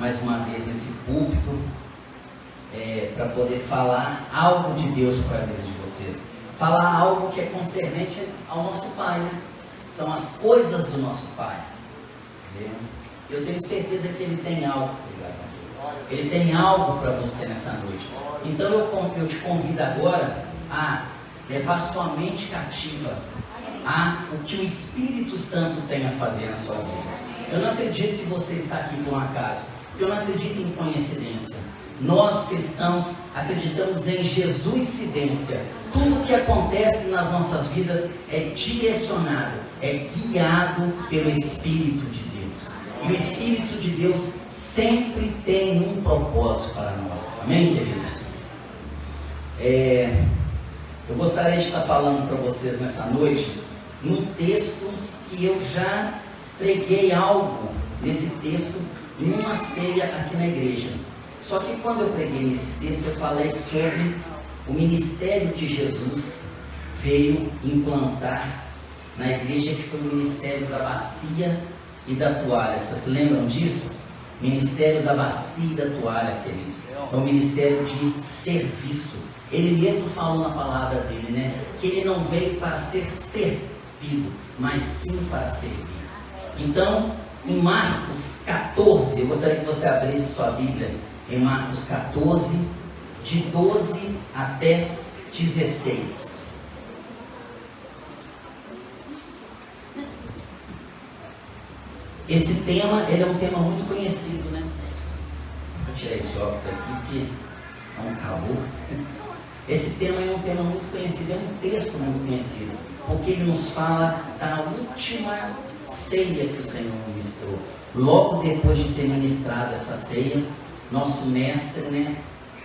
mais uma vez nesse púlpito para poder falar algo de Deus para a vida de vocês. Falar algo que é concernente ao nosso Pai, né? São as coisas do nosso Pai. Eu tenho certeza que Ele tem algo. Ele tem algo para você nessa noite. Então eu te convido agora a levar sua mente cativa a o que o Espírito Santo tem a fazer na sua vida. Eu não acredito que você está aqui por um acaso, porque eu não acredito em coincidência. Nós cristãos acreditamos em Jesuscidência. Tudo que acontece nas nossas vidas é direcionado, é guiado pelo Espírito de Deus. E o Espírito de Deus sempre tem um propósito para nós. Amém, queridos? Eu gostaria de estar falando para vocês nessa noite num texto que eu já preguei algo nesse texto em uma ceia aqui na igreja. Só que quando eu preguei nesse texto, eu falei sobre o ministério que Jesus veio implantar na igreja, que foi o ministério da bacia e da toalha. Vocês se lembram disso? Ministério da bacia e da toalha, queridos. É um ministério de serviço. Ele mesmo falou na palavra dele, né? Que ele não veio para ser servido, mas sim para servir. Então, em Marcos 14, eu gostaria que você abrisse sua Bíblia em Marcos 14, de 12 até 16. Esse tema, ele é um tema muito conhecido, né? Vou tirar esse óculos aqui, porque é um calor. Esse tema é um tema muito conhecido, é um texto muito conhecido, porque ele nos fala da última ceia que o Senhor ministrou. Logo depois de ter ministrado essa ceia, nosso mestre, né,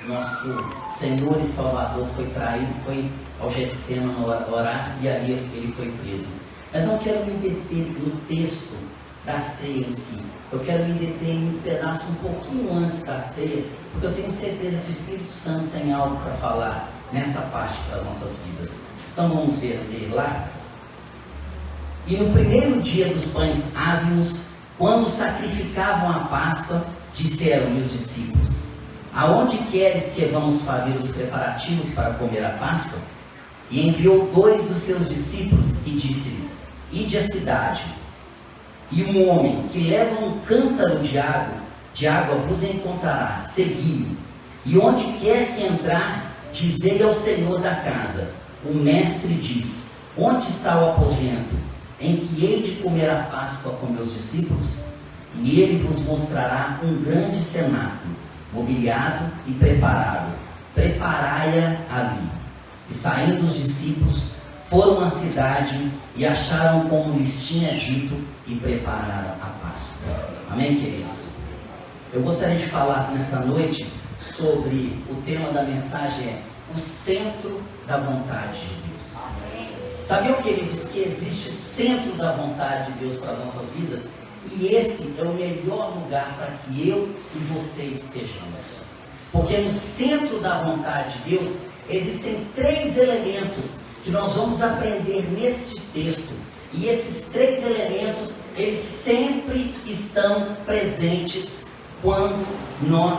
nosso Senhor e Salvador foi traído, foi ao Getsêmani orar e ali ele foi preso. Mas não quero me deter no texto da ceia em si. Eu quero me deter em um pedaço um pouquinho antes da ceia, porque eu tenho certeza que o Espírito Santo tem algo para falar nessa parte das nossas vidas. Então vamos ler lá. E no primeiro dia dos pães ázimos, quando sacrificavam a Páscoa, disseram-lhe os discípulos: aonde queres que vamos fazer os preparativos para comer a Páscoa? E enviou 2 dos seus discípulos e disse-lhes: ide à cidade, e um homem que leva um cântaro de água vos encontrará, segui-o. E onde quer que entrar, dizei ao Senhor da casa: o mestre diz, onde está o aposento em que hei de comer a Páscoa com meus discípulos? E ele vos mostrará um grande cenáculo, mobiliado e preparado. Preparai-a ali. E saindo os discípulos, foram à cidade e acharam como lhes tinha dito e prepararam a Páscoa. Amém, queridos? Eu gostaria de falar nessa noite sobre o tema da mensagem, o centro da vontade de Deus. Sabiam, queridos, que existe o centro da vontade de Deus para as nossas vidas? E esse é o melhor lugar para que eu e você estejamos. Porque no centro da vontade de Deus existem 3 elementos que nós vamos aprender neste texto. E esses 3 elementos, eles sempre estão presentes quando nós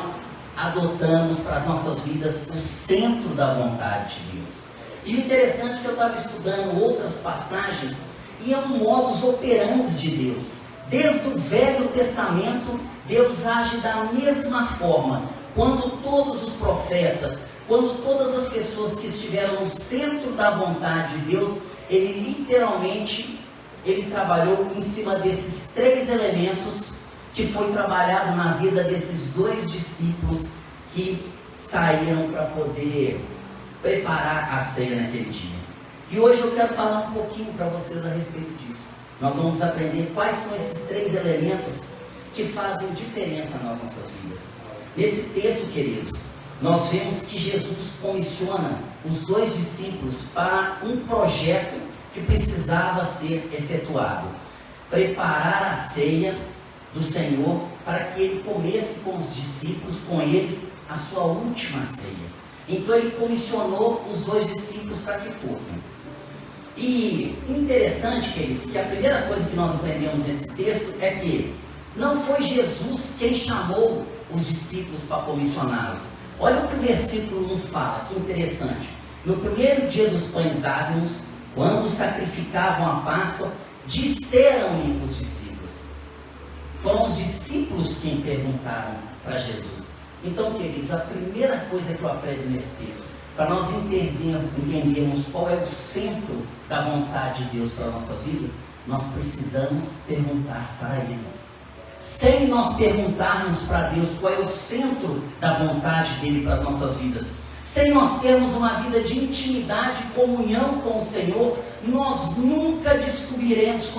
adotamos para as nossas vidas o centro da vontade de Deus. E o interessante é que eu estava estudando outras passagens e é um modus operandi de Deus. Desde o Velho Testamento, Deus age da mesma forma. Quando todos os profetas, quando todas as pessoas que estiveram no centro da vontade de Deus, ele literalmente, ele trabalhou em cima desses 3 elementos que foi trabalhado na vida desses 2 discípulos que saíram para poder preparar a ceia naquele dia. E hoje eu quero falar um pouquinho para vocês a respeito disso. Nós vamos aprender quais são esses 3 elementos que fazem diferença nas nossas vidas. Nesse texto, queridos, nós vemos que Jesus comissiona os 2 discípulos para um projeto que precisava ser efetuado. Preparar a ceia do Senhor para que ele comesse com os discípulos, com eles, a sua última ceia. Então ele comissionou os 2 discípulos para que fossem. E interessante, queridos, que a primeira coisa que nós aprendemos nesse texto é que Não foi Jesus quem chamou os discípulos para comissioná-los. Olha o que o versículo 1 fala, que interessante. No primeiro dia dos pães ázimos, quando sacrificavam a Páscoa, disseram-lhe os discípulos. Foram os discípulos quem perguntaram para Jesus. Então, queridos, a primeira coisa que eu aprendo nesse texto, para nós entendermos qual é o centro da vontade de Deus para nossas vidas, nós precisamos perguntar para Ele. Sem nós perguntarmos para Deus qual é o centro da vontade dEle para as nossas vidas, sem nós termos uma vida de intimidade e comunhão com o Senhor, nós nunca descobriremos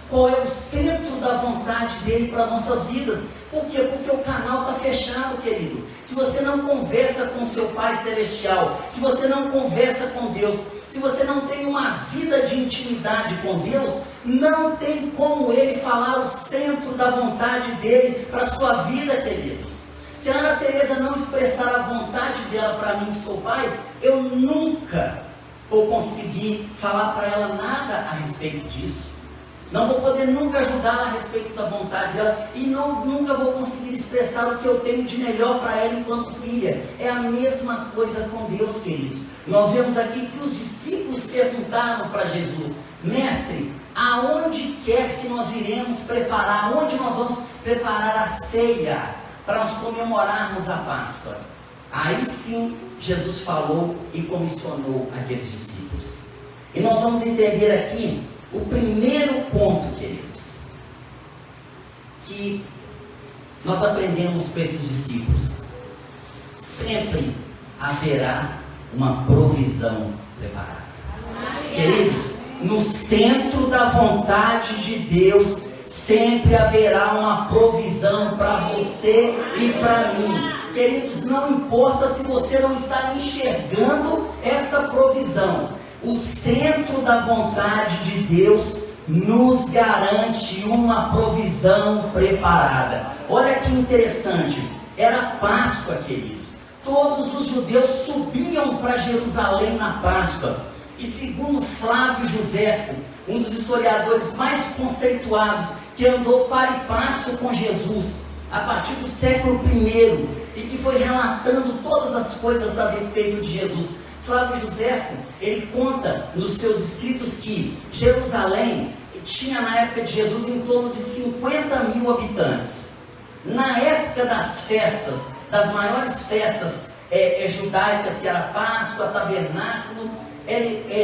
qual é o centro da vontade dEle para as nossas vidas. Por quê? Porque o canal está fechado, querido. Se você não conversa com o seu Pai Celestial, se você não conversa com Deus, se você não tem uma vida de intimidade com Deus, não tem como Ele falar o centro da vontade dEle para a sua vida, queridos. Se a Ana Teresa não expressar a vontade dela para mim, que sou pai, eu nunca vou conseguir falar para ela nada a respeito disso. Não vou poder nunca ajudá-la a respeito da vontade dela e nunca vou conseguir expressar o que eu tenho de melhor para ela enquanto filha. É a mesma coisa com Deus, queridos. Nós vemos aqui que os discípulos perguntaram para Jesus: Mestre, aonde quer que nós iremos preparar? Onde nós vamos preparar a ceia para nós comemorarmos a Páscoa? Aí sim, Jesus falou e comissionou aqueles discípulos. E nós vamos entender aqui o primeiro ponto, queridos, que nós aprendemos com esses discípulos: sempre haverá uma provisão preparada. Queridos, no centro da vontade de Deus, sempre haverá uma provisão para você e para mim. Queridos, não importa se você não está enxergando esta provisão, o centro da vontade de Deus nos garante uma provisão preparada. Olha que interessante, era Páscoa, queridos. Todos os judeus subiam para Jerusalém na Páscoa. E segundo Flávio Joséfo, um dos historiadores mais conceituados, que andou par e passo com Jesus a partir do século I e que foi relatando todas as coisas a respeito de Jesus, Flávio Joséfo, ele conta nos seus escritos que Jerusalém tinha na época de Jesus em torno de 50 mil habitantes. Na época das festas, das maiores festas judaicas, que era Páscoa, Tabernáculo,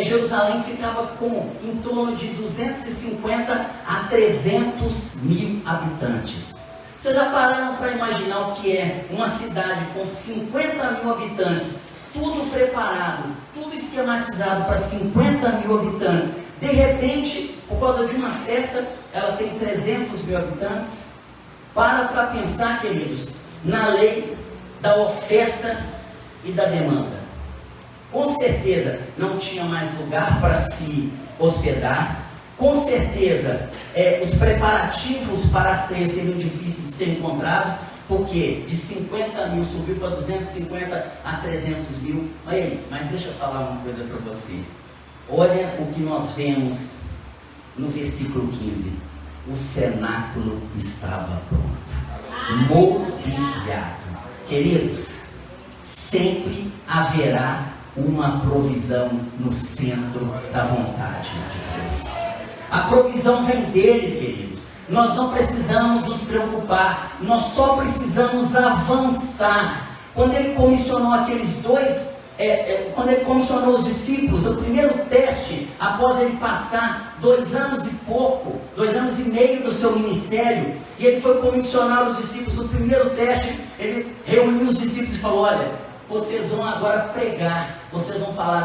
Jerusalém ficava com em torno de 250 a 300 mil habitantes. Vocês já pararam para imaginar o que é uma cidade com 50 mil habitantes, tudo preparado, tudo esquematizado para 50 mil habitantes? De repente, por causa de uma festa, ela tem 300 mil habitantes. Para pensar, queridos, na lei da oferta e da demanda. Com certeza não tinha mais lugar para se hospedar. Com certeza os preparativos para a ceia seriam difíceis de ser encontrados, porque de 50 mil subiu para 250 a 300 mil. Mas deixa eu falar uma coisa para você. Olha o que nós vemos no versículo 15. O cenáculo estava pronto, mobiliado. Queridos, sempre haverá uma provisão no centro da vontade de Deus. A provisão vem dele, queridos. Nós não precisamos nos preocupar, nós só precisamos avançar. Quando ele comissionou aqueles dois, quando ele comissionou os discípulos, o primeiro teste, após ele passar 2 anos e pouco, 2 anos e meio do seu ministério, e ele foi comissionar os discípulos. No primeiro teste, ele reuniu os discípulos e falou: olha, vocês vão agora pregar, vocês vão falar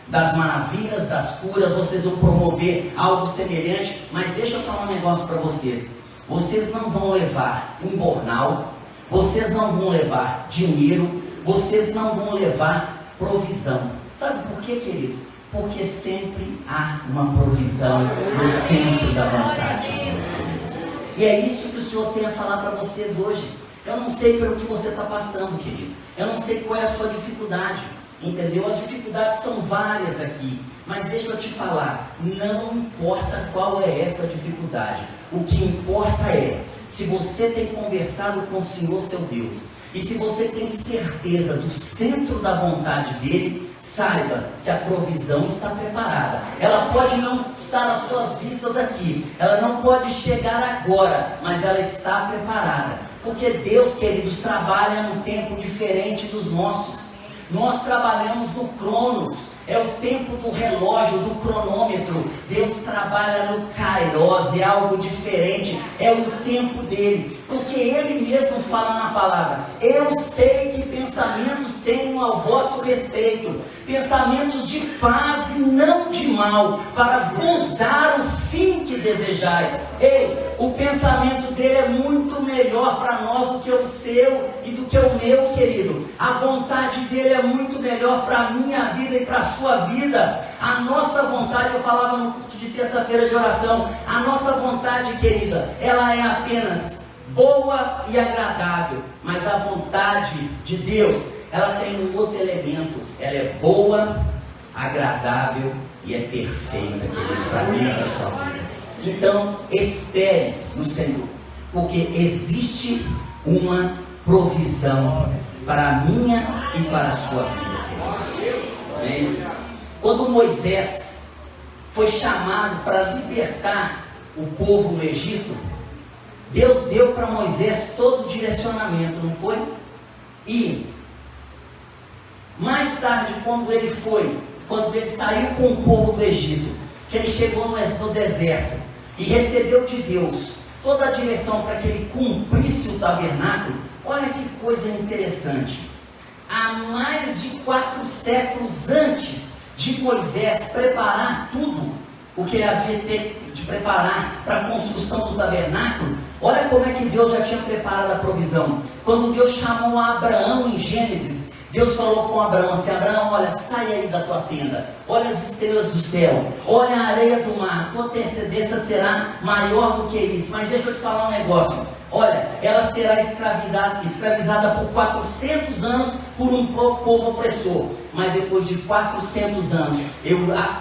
das maravilhas, das curas, vocês vão promover algo semelhante, mas deixa eu falar um negócio para vocês. Vocês não vão levar um bornal, vocês não vão levar dinheiro, vocês não vão levar provisão. Sabe por quê, queridos? Porque sempre há uma provisão no centro da vontade de Deus, queridos. E é isso que o Senhor tem a falar para vocês hoje. Eu não sei pelo que você está passando, querido. Eu não sei qual é a sua dificuldade, entendeu? As dificuldades são várias aqui, mas deixa eu te falar, não importa qual é essa dificuldade. O que importa é se você tem conversado com o Senhor seu Deus, e se você tem certeza do centro da vontade dele, saiba que a provisão está preparada. Ela pode não estar às suas vistas aqui, ela não pode chegar agora, mas ela está preparada. Porque Deus, queridos, trabalha num tempo diferente dos nossos. Nós trabalhamos no Cronos, é o tempo do relógio, do cronômetro. Deus trabalha no Kairos, é algo diferente, é o tempo dele. Porque Ele mesmo fala na palavra: eu sei que pensamentos tenho ao vosso respeito, pensamentos de paz e não de mal, para vos dar o fim que desejais. Ei, o pensamento dele é muito melhor para nós do que o seu e do que o meu, querido. A vontade dele é muito melhor para a minha vida e para a sua vida. A nossa vontade, eu falava no culto de terça-feira de oração, a nossa vontade, querida, ela é apenas boa e agradável, mas a vontade de Deus, ela tem um outro elemento: ela é boa, agradável e é perfeita, querido, para mim e para a sua vida. Então, espere no Senhor, porque existe uma provisão para a minha e para a sua vida, queridos. Amém? Quando Moisés foi chamado para libertar o povo no Egito, Deus deu para Moisés todo o direcionamento, não foi? E mais tarde, quando ele saiu com o povo do Egito, que ele chegou no deserto e recebeu de Deus toda a direção para que ele cumprisse o tabernáculo, olha que coisa interessante. Há mais de 4 séculos antes de Moisés preparar tudo o que ele havia de preparar para a construção do tabernáculo, olha como é que Deus já tinha preparado a provisão. Quando Deus chamou a Abraão em Gênesis, Deus falou com Abraão assim: Abraão, olha, sai aí da tua tenda, olha as estrelas do céu, olha a areia do mar, tua descendência será maior do que isso. Mas deixa eu te falar um negócio: olha, ela será escravizada por 400 anos por um povo opressor, mas depois de 400 anos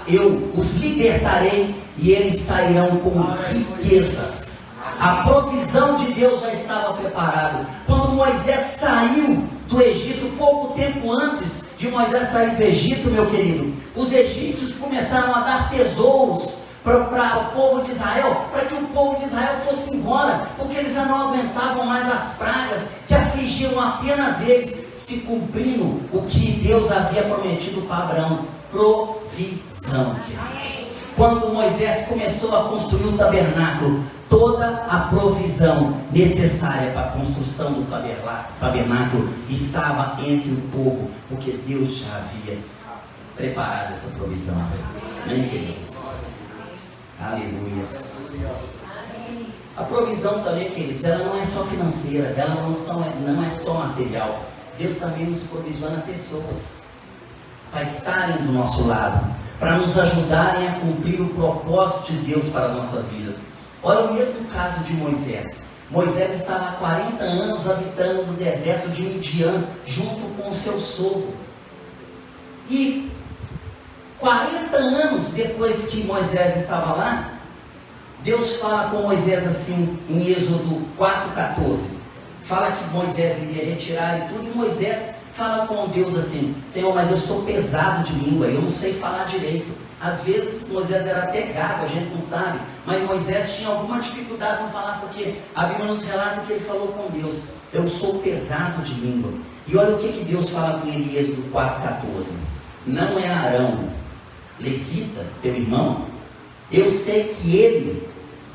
eu os libertarei e eles sairão com riquezas. A provisão de Deus já estava preparada. Quando Moisés saiu do Egito, pouco tempo antes de Moisés sair do Egito, meu querido, os egípcios começaram a dar tesouros para o povo de Israel, para que o povo de Israel fosse embora, porque eles já não aguentavam mais as pragas que afligiam apenas eles, se cumprindo o que Deus havia prometido para Abraão: provisão. Quando Moisés começou a construir o tabernáculo, toda a provisão necessária para a construção do tabernáculo estava entre o povo, porque Deus já havia preparado essa provisão. Amém, queridos? Aleluias. A provisão também, queridos, ela não é só financeira, ela não é só material. Deus também nos provisiona pessoas para estarem do nosso lado, para nos ajudarem a cumprir o propósito de Deus para as nossas vidas. Olha o mesmo caso de Moisés. Moisés estava há 40 anos habitando no deserto de Midian, junto com o seu sogro. E 40 anos depois que Moisés estava lá, Deus fala com Moisés assim, em Êxodo 4,14. Fala que Moisés iria retirar e tudo, e Moisés fala com Deus assim: Senhor, mas eu sou pesado de língua, eu não sei falar direito. Às vezes Moisés era até gago, a gente não sabe, mas Moisés tinha alguma dificuldade em falar, porque a Bíblia nos relata que ele falou com Deus: eu sou pesado de língua. E olha o que Deus fala com ele em Êxodo 4,14. Não é Arão, levita, teu irmão? Eu sei que ele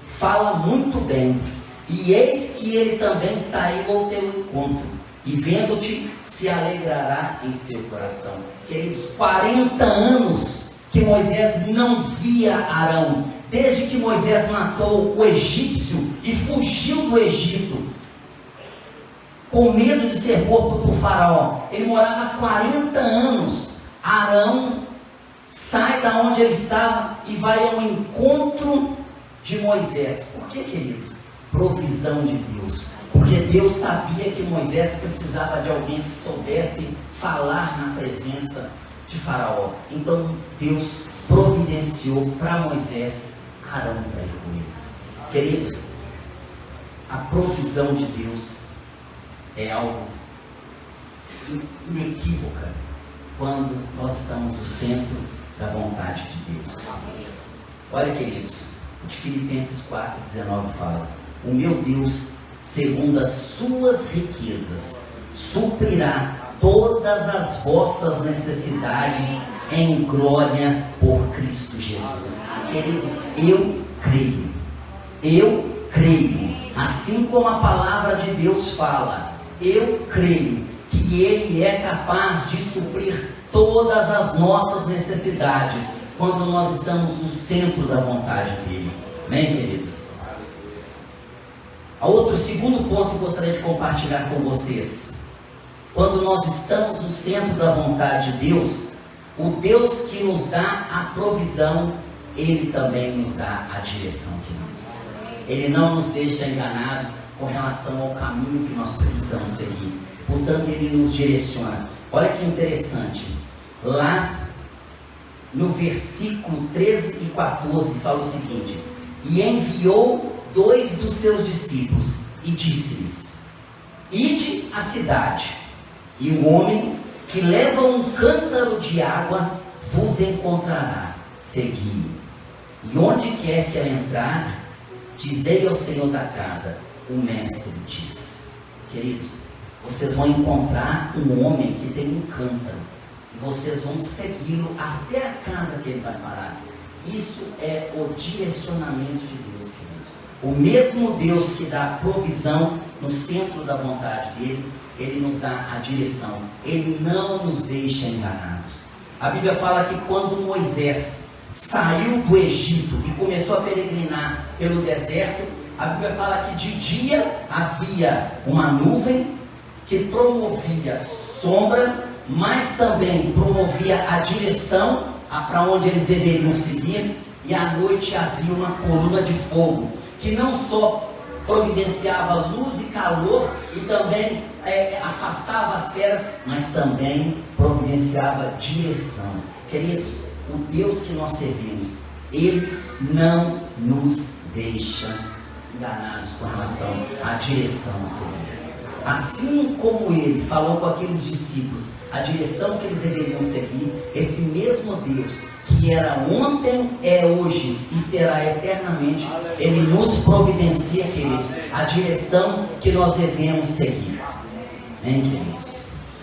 fala muito bem, e eis que ele também saiu ao teu encontro, e vendo-te se alegrará em seu coração. Queridos, 40 anos que Moisés não via Arão, desde que Moisés matou o egípcio e fugiu do Egito, com medo de ser morto por Faraó. Ele morava 40 anos. Arão sai da onde ele estava e vai ao encontro de Moisés. Por que, queridos? Provisão de Deus. Porque Deus sabia que Moisés precisava de alguém que soubesse falar na presença de Faraó. Então Deus providenciou para Moisés Arão para ir com eles. Queridos, a provisão de Deus é algo inequívoca quando nós estamos no centro da vontade de Deus. Olha, queridos, o que Filipenses 4,19 fala: o meu Deus, segundo as suas riquezas, suprirá todas as vossas necessidades em glória por Cristo Jesus. Queridos, eu creio, assim como a palavra de Deus fala, eu creio que Ele é capaz de suprir todas as nossas necessidades quando nós estamos no centro da vontade dEle. Amém, queridos? Outro segundo ponto que eu gostaria de compartilhar com vocês: quando nós estamos no centro da vontade de Deus, o Deus que nos dá a provisão, Ele também nos dá a direção que nós. Ele não nos deixa enganado com relação ao caminho que nós precisamos seguir. Portanto, Ele nos direciona. Olha que interessante. Lá no versículo 13 e 14 fala o seguinte: e enviou 2 dos seus discípulos e disse-lhes: ide à cidade, e o homem que leva um cântaro de água vos encontrará, segui-o. E onde quer que ela entrar, dizei ao Senhor da casa: o mestre diz. Queridos, vocês vão encontrar um homem que tem um cântaro, e vocês vão segui-lo até a casa que ele vai parar. Isso é o direcionamento de Deus, queridos. O mesmo Deus que dá a provisão no centro da vontade dele, Ele nos dá a direção. Ele não nos deixa enganados. A Bíblia fala que quando Moisés saiu do Egito e começou a peregrinar pelo deserto, a Bíblia fala que de dia havia uma nuvem que promovia sombra, mas também promovia a direção para onde eles deveriam seguir, e à noite havia uma coluna de fogo que não só providenciava luz e calor e também afastava as feras, mas também providenciava direção. Queridos, o Deus que nós servimos, Ele não nos deixa enganados com relação à direção a seguir. Assim como Ele falou com aqueles discípulos a direção que eles deveriam seguir, esse mesmo Deus que era ontem, é hoje e será eternamente, Ele nos providencia, queridos, a direção que nós devemos seguir. Amém, queridos?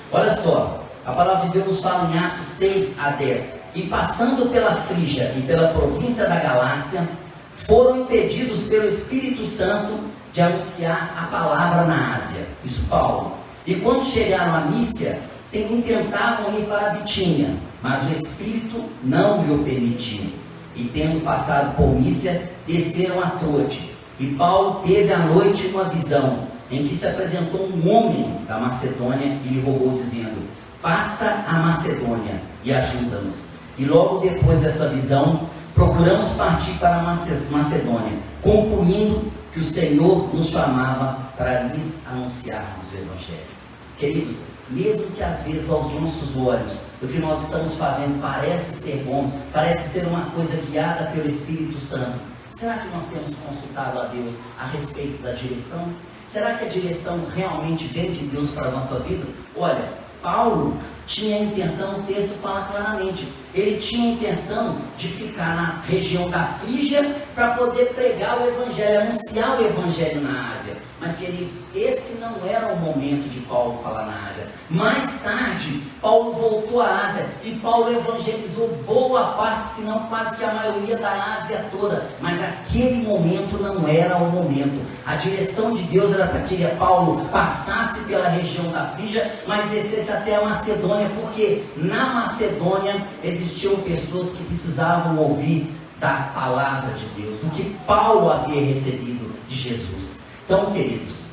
Olha só, a palavra de Deus nos fala em Atos 6 a 10: e passando pela Frígia e pela província da Galácia, foram impedidos pelo Espírito Santo de anunciar a palavra na Ásia. Isso Paulo. E quando chegaram a Mísia, intentavam ir para a Bitínia, mas o Espírito não lhe o permitiu. E tendo passado por Mísia, desceram a Troade. E Paulo teve à noite uma visão, em que se apresentou um homem da Macedônia e lhe rogou, dizendo: passa a Macedônia e ajuda-nos. E logo depois dessa visão, procuramos partir para a Macedônia, concluindo que o Senhor nos chamava para lhes anunciarmos o Evangelho. Queridos, mesmo que às vezes aos nossos olhos o que nós estamos fazendo parece ser bom, parece ser uma coisa guiada pelo Espírito Santo, será que nós temos consultado a Deus a respeito da direção? Será que a direção realmente vem de Deus para as nossas vidas? Olha, Paulo tinha a intenção, o texto fala claramente, ele tinha a intenção de ficar na região da Frígia para poder pregar o Evangelho, anunciar o Evangelho na Ásia. Mas, queridos, esse não era o momento de Paulo falar na Ásia. Mais tarde, Paulo voltou à Ásia e Paulo evangelizou boa parte, se não quase que a maioria da Ásia toda. Mas aquele momento não era o momento. A direção de Deus era para que Paulo passasse pela região da Frígia, mas descesse até a Macedônia, porque na Macedônia existiam pessoas que precisavam ouvir da palavra de Deus, do que Paulo havia recebido de Jesus. Então, queridos,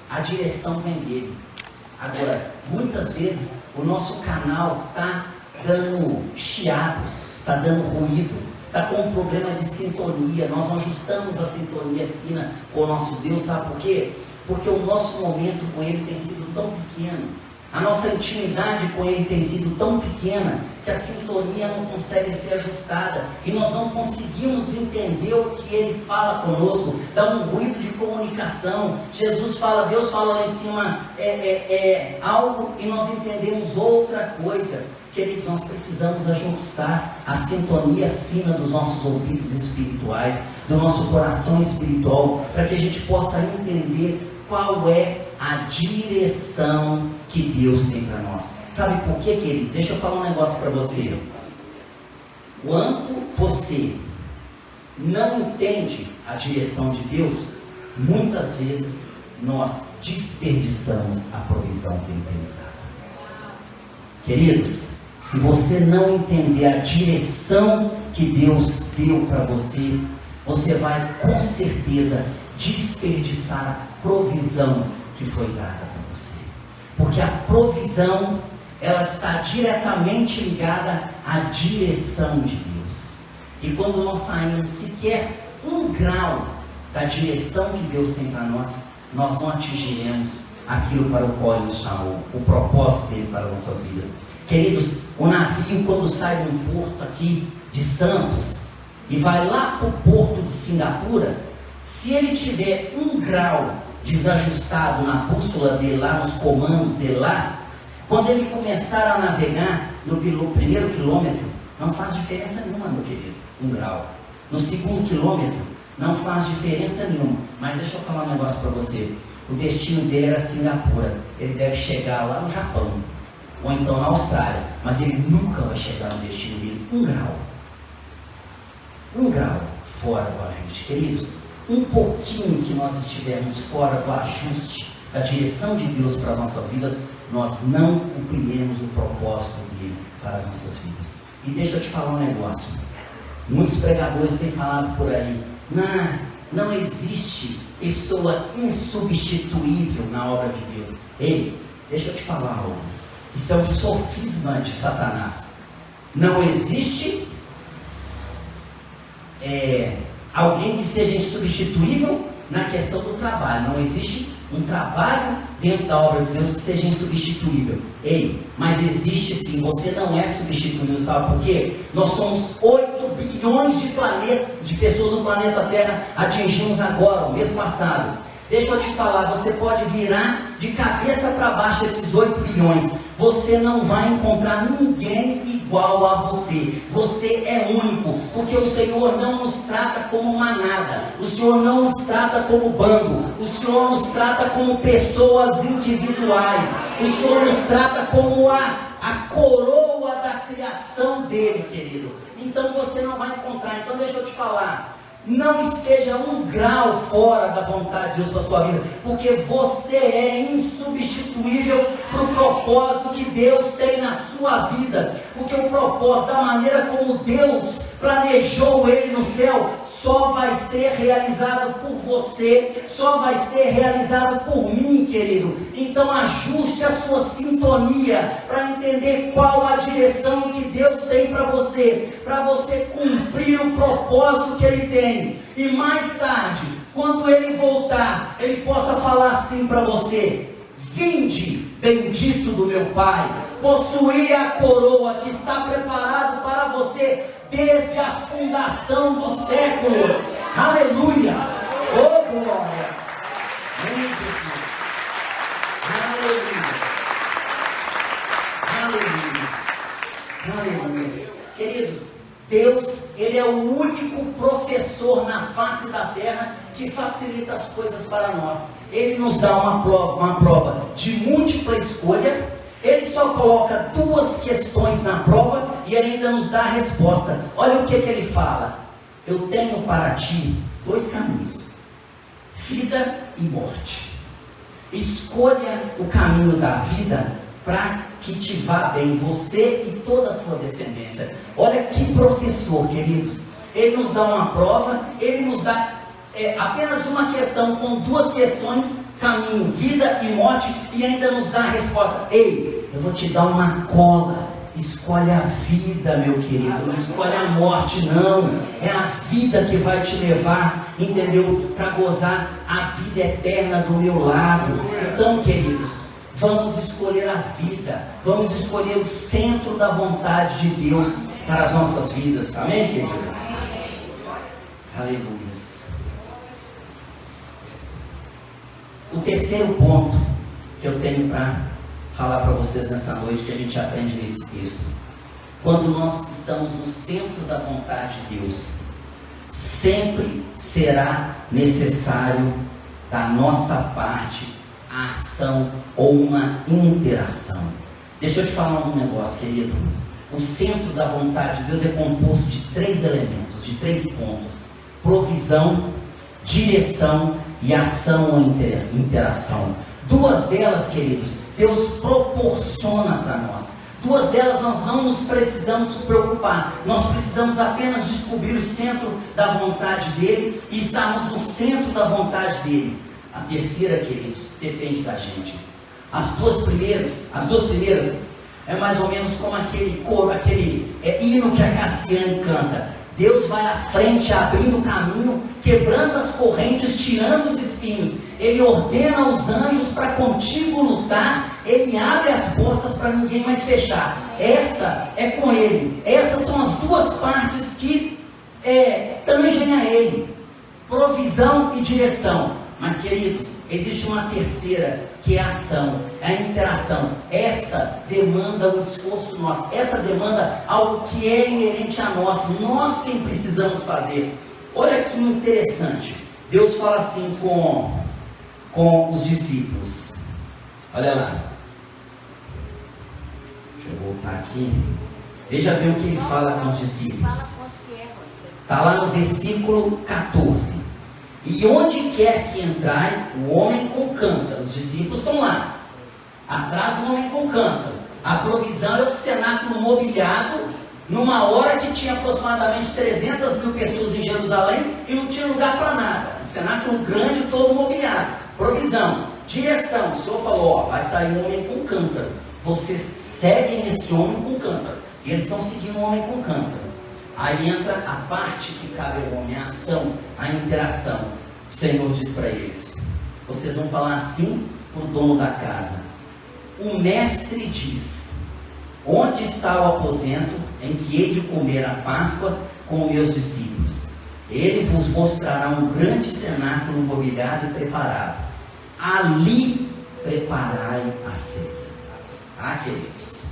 a direção vem dele. Agora, muitas vezes o nosso canal está dando chiado, está dando ruído, está com um problema de sintonia. Nós não ajustamos a sintonia fina com o nosso Deus, sabe por quê? Porque o nosso momento com Ele tem sido tão pequeno, A nossa intimidade com Ele tem sido tão pequena que a sintonia não consegue ser ajustada e nós não conseguimos entender o que Ele fala conosco. Dá um ruído de comunicação. Jesus fala, Deus fala lá em cima algo e nós entendemos outra coisa. Queridos, nós precisamos ajustar a sintonia fina dos nossos ouvidos espirituais, do nosso coração espiritual, para que a gente possa entender qual é a direção que Deus tem para nós. Sabe por quê, queridos? Deixa eu falar um negócio para você. Quando você não entende a direção de Deus, muitas vezes nós desperdiçamos a provisão que Ele tem nos dado. Queridos, se você não entender a direção que Deus deu para você, você vai com certeza desperdiçar a provisão que foi dada para você. Porque a provisão, ela está diretamente ligada à direção de Deus. E quando nós saímos sequer 1 grau da direção que Deus tem para nós, nós não atingiremos aquilo para o qual Ele nos chamou, o propósito dele para as nossas vidas. Queridos, o navio, quando sai de um porto aqui de Santos e vai lá para o porto de Singapura, se ele tiver 1 grau desajustado na bússola dele lá, nos comandos dele lá, quando ele começar a navegar no primeiro quilômetro, não faz diferença nenhuma, meu querido, 1 grau. No segundo quilômetro, não faz diferença nenhuma. Mas deixa eu falar um negócio para você. O destino dele era Singapura. Ele deve chegar lá no Japão, ou então na Austrália, mas ele nunca vai chegar no destino dele 1 grau. 1 grau fora do ajuste. Queridos, um pouquinho que nós estivermos fora do ajuste da direção de Deus para as nossas vidas, nós não cumpriremos o propósito dele para as nossas vidas. E deixa eu te falar um negócio. Muitos pregadores têm falado por aí, não existe pessoa insubstituível na obra de Deus. Ei, deixa eu te falar algo. Isso é um sofisma de Satanás. Não existe alguém que seja insubstituível na questão do trabalho. Não existe um trabalho dentro da obra de Deus que seja insubstituível. Ei, mas existe sim, você não é substituível, sabe por quê? Nós somos 8 bilhões de pessoas no planeta Terra, atingimos agora, o mês passado. Deixa eu te falar, você pode virar de cabeça para baixo esses 8 bilhões. Você não vai encontrar ninguém igual a você. Você é único, porque o Senhor não nos trata como manada. O Senhor não nos trata como bando. O Senhor nos trata como pessoas individuais. O Senhor nos trata como a coroa da criação dele, querido. Então você não vai encontrar. Então deixa eu te falar. Não esteja 1 grau fora da vontade de Deus para a sua vida, porque você é insubstituível para o propósito que Deus tem na sua vida. Porque o propósito, da maneira como Deus planejou ele no céu, só vai ser realizado por você, só vai ser realizado por mim, querido. Então ajuste a sua sintonia para entender qual a direção que Deus tem para você cumprir o propósito que Ele tem. E mais tarde, quando Ele voltar, Ele possa falar assim para você: vinde, bendito do meu Pai, possuí a coroa que está preparado para você desde a fundação dos séculos. Aleluias! Oh glórias! Amém, Jesus! Aleluias! Aleluias! Aleluias! Queridos, Deus, Ele é o único professor na face da terra que facilita as coisas para nós. Ele nos dá uma prova de múltipla escolha. Ele só coloca 2 questões na prova e ele ainda nos dá a resposta. Olha o que ele fala: eu tenho para ti 2 caminhos, vida e morte. Escolha o caminho da vida para que te vá bem, você e toda a tua descendência. Olha que professor, queridos. Ele nos dá uma prova, ele nos dá apenas uma questão com 2 questões, caminho, vida e morte, e ainda nos dá a resposta. Ei, eu vou te dar uma cola. Escolhe a vida, meu querido. Não escolhe a morte, não. É a vida que vai te levar, entendeu? Para gozar a vida eterna do meu lado. Então, queridos, vamos escolher a vida, vamos escolher o centro da vontade de Deus para as nossas vidas. Amém, queridos? Aleluia. O terceiro ponto que eu tenho para falar para vocês nessa noite, que a gente aprende nesse texto: quando nós estamos no centro da vontade de Deus, sempre será necessário da nossa parte a ação ou uma interação. Deixa eu te falar um negócio, querido. O centro da vontade de Deus é composto de 3 elementos, de 3 pontos: provisão, direção e ação ou interação. 2 delas, queridos, Deus proporciona para nós. 2 delas nós não precisamos nos preocupar. Nós precisamos apenas descobrir o centro da vontade dele e estarmos no centro da vontade dele. A terceira, queridos, depende da gente. As duas primeiras é mais ou menos como aquele coro, aquele hino que a Cassiane canta. Deus vai à frente, abrindo o caminho, quebrando as correntes, tirando os espinhos. Ele ordena os anjos para contigo lutar. Ele abre as portas para ninguém mais fechar. Essa é com ele. Essas são as 2 partes que tangem a ele: provisão e direção. Mas, queridos, existe uma terceira, que é a ação, é a interação. Essa demanda o esforço nosso, essa demanda algo que é inerente a nós quem precisamos fazer. Olha que interessante, Deus fala assim com os discípulos. Olha lá, deixa eu voltar aqui, veja bem o que ele fala com os discípulos. Está lá no versículo 14. E onde quer que entrai, o homem com cântaro. Os discípulos estão lá, atrás do homem com cântaro. A provisão é o cenáculo mobiliado, numa hora que tinha aproximadamente 300 mil pessoas em Jerusalém e não tinha lugar para nada. Um cenáculo grande, todo mobiliado. Provisão, direção. O Senhor falou: vai sair um homem com cântaro. Vocês seguem esse homem com cântaro. E eles estão seguindo o homem com cântaro. Aí entra a parte que cabe ao homem, a ação, a interação. O Senhor diz para eles: vocês vão falar assim para o dono da casa: o mestre diz, onde está o aposento em que hei de comer a Páscoa com meus discípulos? Ele vos mostrará um grande cenáculo mobiliado e preparado. Ali preparai a ceia. Ah, queridos,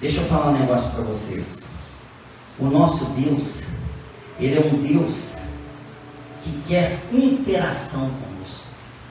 deixa eu falar um negócio para vocês. O nosso Deus, Ele é um Deus que quer interação conosco.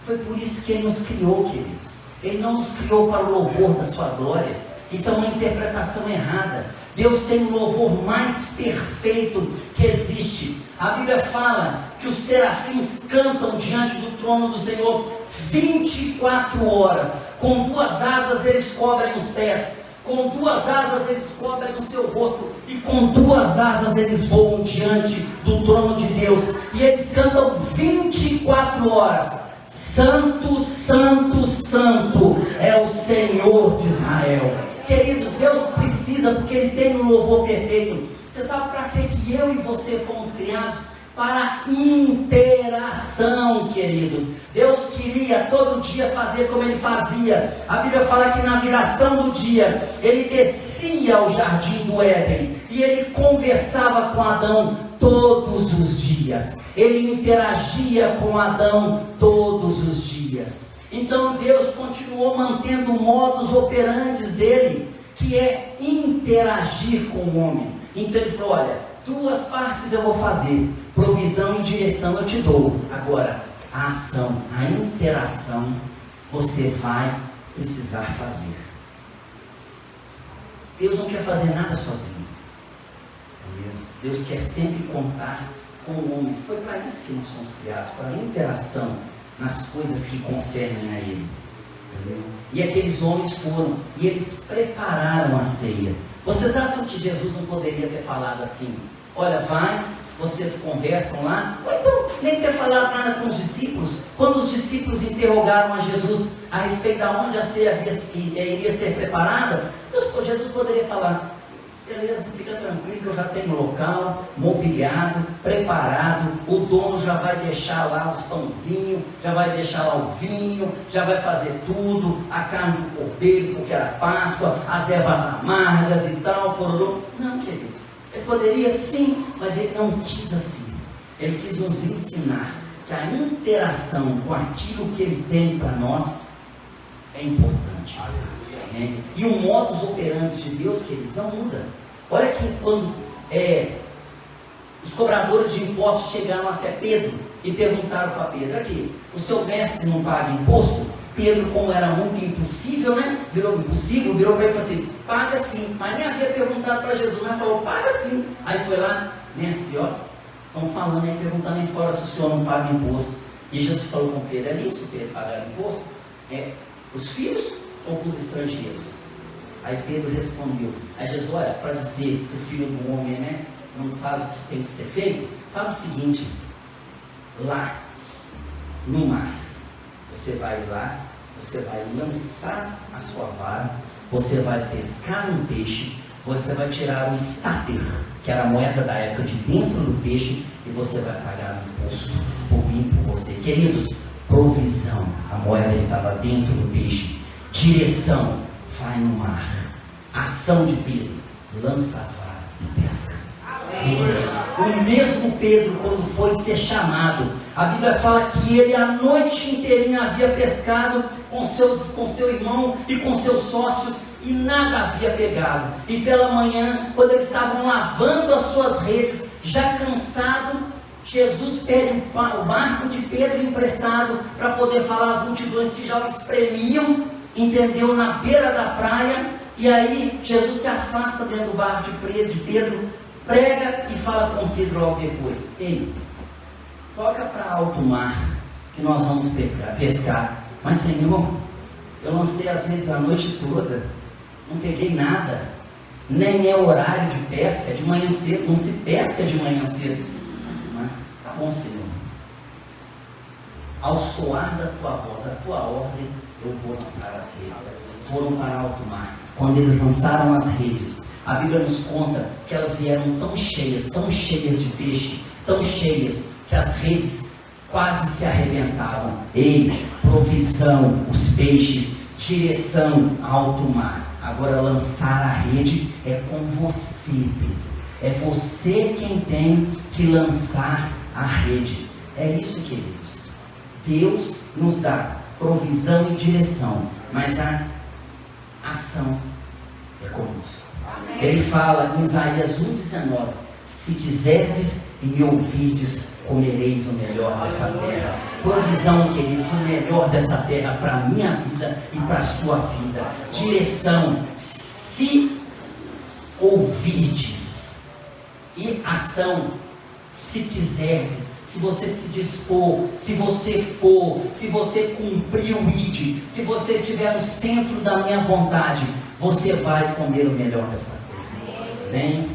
Foi por isso que Ele nos criou, queridos. Ele não nos criou para o louvor da sua glória. Isso é uma interpretação errada. Deus tem o louvor mais perfeito que existe. A Bíblia fala que os serafins cantam diante do trono do Senhor 24 horas. Com 2 asas eles cobrem os pés. Com 2 asas eles cobrem o seu rosto, e com 2 asas eles voam diante do trono de Deus, e eles cantam 24 horas: Santo, Santo, Santo é o Senhor de Israel. Queridos, Deus precisa, porque Ele tem um louvor perfeito. Você sabe para que eu e você fomos criados? Para interação, queridos. Deus queria todo dia fazer como Ele fazia. A Bíblia fala que na viração do dia Ele descia ao jardim do Éden e Ele conversava com Adão todos os dias. Ele interagia com Adão todos os dias. Então Deus continuou mantendo o modus operandi dele, que é interagir com o homem. Então Ele falou: olha, 2 partes eu vou fazer, provisão e direção eu te dou. Agora, a ação, a interação, você vai precisar fazer. Deus não quer fazer nada sozinho. Deus quer sempre contar com o homem. Foi para isso que nós fomos criados, para a interação nas coisas que concernem a Ele. E aqueles homens foram, e eles prepararam a ceia. Vocês acham que Jesus não poderia ter falado assim: olha, vai, vocês conversam lá? Ou então nem ter falado nada com os discípulos? Quando os discípulos interrogaram a Jesus a respeito de onde a ceia iria ser preparada, Jesus poderia falar: Beleza, fica tranquilo que eu já tenho local, mobiliado, preparado, o dono já vai deixar lá os pãozinhos, já vai deixar lá o vinho, já vai fazer tudo, a carne do cordeiro, porque era Páscoa, as ervas amargas e tal, pororô. Não, queridos, ele poderia sim, mas ele não quis assim. Ele quis nos ensinar que a interação com aquilo que ele tem para nós é importante. E o modus operandi de Deus, queridos, não muda. Olha que quando os cobradores de impostos chegaram até Pedro e perguntaram para Pedro: aqui, o seu mestre não paga imposto? Pedro, como era muito impossível, né? Virou para ele e falou assim: paga sim. Mas nem havia perguntado para Jesus, mas falou: paga sim. Aí foi lá, mestre, ó, estão falando aí, perguntando aí fora se o senhor não paga imposto. E Jesus falou com Pedro: é isso, Pedro, pagar imposto? É os filhos ou para os estrangeiros? Aí Pedro respondeu. Aí Jesus: olha, para dizer que o filho do homem, né, não faz o que tem que ser feito, faz o seguinte: lá no mar, você vai lá, você vai lançar a sua vara, você vai pescar um peixe, você vai tirar o estáter, que era a moeda da época, de dentro do peixe, e você vai pagar o imposto por mim, por você. Queridos, provisão, a moeda estava dentro do peixe. Direção, vai no mar. Ação de Pedro, lança a vara e pesca. O mesmo Pedro, quando foi ser chamado, a Bíblia fala que ele a noite inteirinha havia pescado com seu irmão e com seus sócios, e nada havia pegado. E pela manhã, quando eles estavam lavando as suas redes, já cansado, Jesus pede o barco de Pedro emprestado para poder falar às multidões que já o espremiam, entendeu, na beira da praia. E aí Jesus se afasta dentro do barco de Pedro, prega e fala com Pedro logo depois: ei, toca para alto mar, que nós vamos pescar. Mas Senhor, eu lancei as redes a noite toda, não peguei nada, nem é horário de pesca, é de manhã cedo, não se pesca de manhã cedo. Mas, tá bom, Senhor, ao soar da tua voz, a tua ordem, eu vou lançar as redes. Foram para alto mar. Quando eles lançaram as redes, a Bíblia nos conta que elas vieram tão cheias de peixe, tão cheias, que as redes quase se arrebentavam. Ei, provisão, os peixes, direção, alto mar. Agora lançar a rede é com você, Pedro. É você quem tem que lançar a rede. É isso, queridos. Deus nos dá provisão e direção, mas a ação é conosco. Amém. Ele fala em Isaías 1,19: se quiserdes e me ouvirdes, comereis o melhor dessa terra. Provisão, queridos, o melhor dessa terra para a minha vida e para a sua vida. Direção, se ouvirdes. E ação, se quiserdes. Se você se dispor, se você for, se você cumprir o ID, se você estiver no centro da minha vontade, você vai comer o melhor dessa terra. Bem?